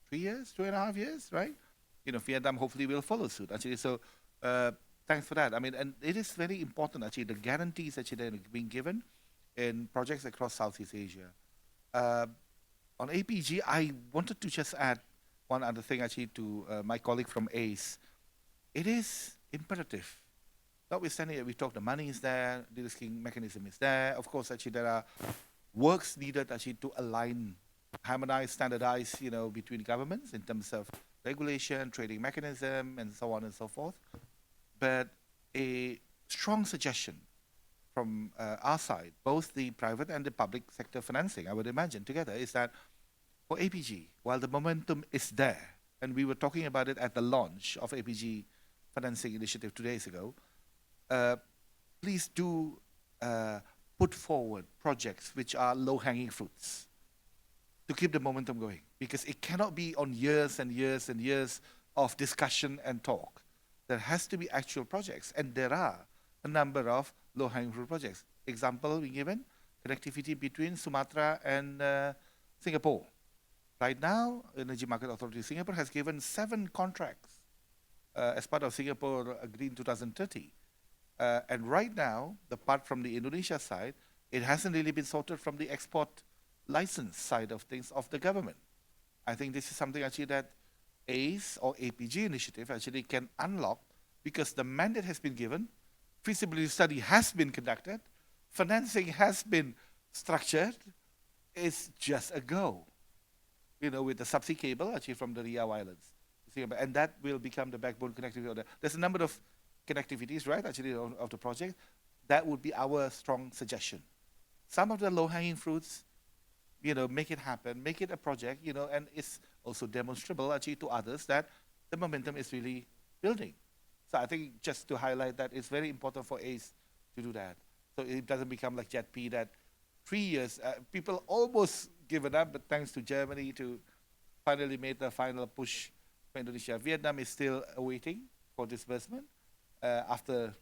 Speaker 7: 3 years, 2.5 years, right? Vietnam hopefully will follow suit actually. So thanks for that. I mean, and it is very important actually, the guarantees actually that are being given in projects across Southeast Asia. On APG, I wanted to just add one other thing actually to my colleague from ACE. It is imperative. Notwithstanding that we talk, the money is there, the de-risking mechanism is there. Of course, actually there are works needed actually to align, harmonize, standardize, between governments in terms of regulation, trading mechanism, and so on and so forth. But a strong suggestion from our side, both the private and the public sector financing, I would imagine, together, is that for APG, while the momentum is there, and we were talking about it at the launch of APG financing initiative 2 days ago, please do put forward projects which are low-hanging fruits to keep the momentum going, because it cannot be on years and years and years of discussion and talk. There has to be actual projects, and there are a number of low-hanging fruit projects. Example we given, connectivity between Sumatra and Singapore. Right now, Energy Market Authority of Singapore has given 7 contracts as part of Singapore Green 2030. And right now, the part from the Indonesia side, it hasn't really been sorted from the export license side of things of the government. I think this is something actually that ACE or APG initiative actually can unlock, because the mandate has been given, feasibility study has been conducted, financing has been structured. It's just a go, with the subsea cable actually from the Riau Islands. And that will become the backbone connectivity. There's a number of connectivities, right, actually, of the project. That would be our strong suggestion. Some of the low-hanging fruits, make it happen, make it a project, and it's also demonstrable actually to others that the momentum is really building. So I think just to highlight that it's very important for ACE to do that. So it doesn't become like JETP that 3 years, people almost given up, but thanks to Germany to finally made the final push for Indonesia. Vietnam is still awaiting for disbursement after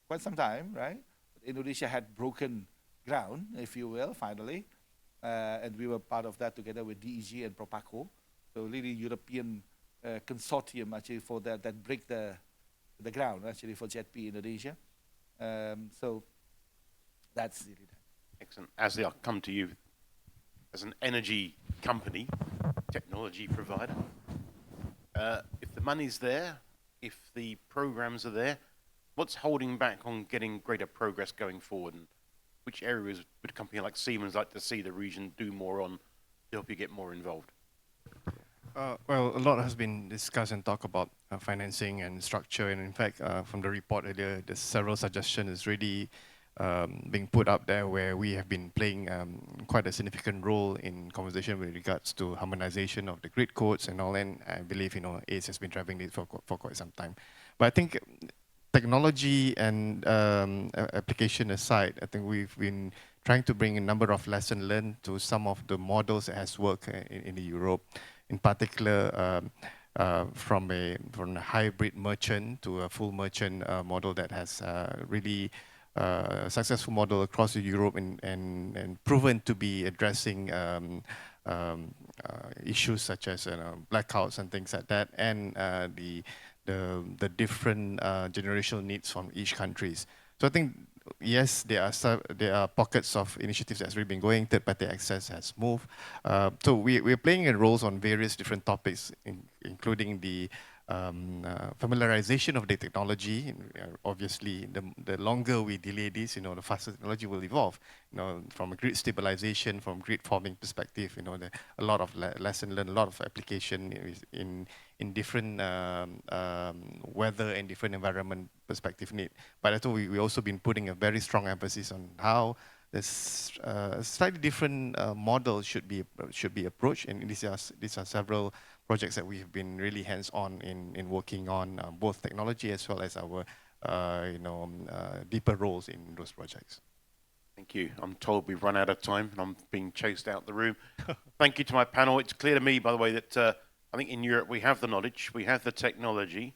Speaker 7: quite some time, right? Indonesia had broken ground, if you will, finally. And we were part of that together with DEG and Propaco. So really European consortium actually for that break the ground actually for JETP Indonesia. So that's really that.
Speaker 3: Excellent. Asli, I'll come to you as an energy company, technology provider. If the money's there, if the programs are there, what's holding back on getting greater progress going forward? And which areas would a company like Siemens like to see the region do more on to help you get more involved?
Speaker 6: Well, a lot has been discussed and talked about financing and structure. And in fact, from the report earlier, there's several suggestions really being put up there where we have been playing quite a significant role in conversation with regards to harmonization of the grid codes and all. And I believe, ACE has been driving this for quite some time. But I think technology and application aside, I think we've been trying to bring a number of lessons learned to some of the models that has worked in Europe, in particular from a hybrid merchant to a full merchant model that has really a successful model across Europe and proven to be addressing issues such as blackouts and things like that, and the different generational needs from each countries. So I think, yes, there are pockets of initiatives that's really been going. Third-party access has moved. So we're playing roles on various different topics, including the familiarization of the technology. Obviously, the longer we delay this, the faster technology will evolve. From a grid stabilization, from grid forming perspective, a lot of lesson learned, a lot of application in different weather and different environment perspective need. But I thought we also been putting a very strong emphasis on how this slightly different model should be approached, and these are several projects that we have been really hands-on in working on, both technology as well as our deeper roles in those projects.
Speaker 3: Thank you. I'm told we've run out of time and I'm being chased out the room. Thank you to my panel. It's clear to me, by the way, that I think in Europe we have the knowledge, we have the technology,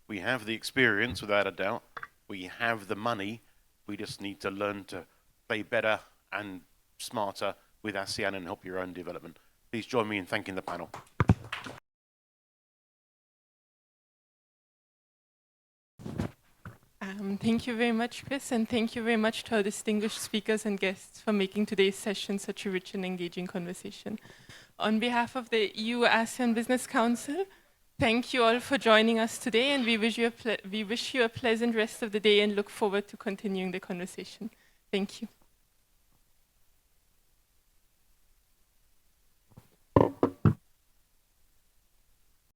Speaker 3: we have the experience, without a doubt, we have the money. We just need to learn to play better and smarter with ASEAN and help your own development. Please join me in thanking the panel.
Speaker 1: Thank you very much, Chris, and thank you very much to our distinguished speakers and guests for making today's session such a rich and engaging conversation. On behalf of the EU-ASEAN Business Council, thank you all for joining us today, and we wish you a pleasant rest of the day and look forward to continuing the conversation. Thank you.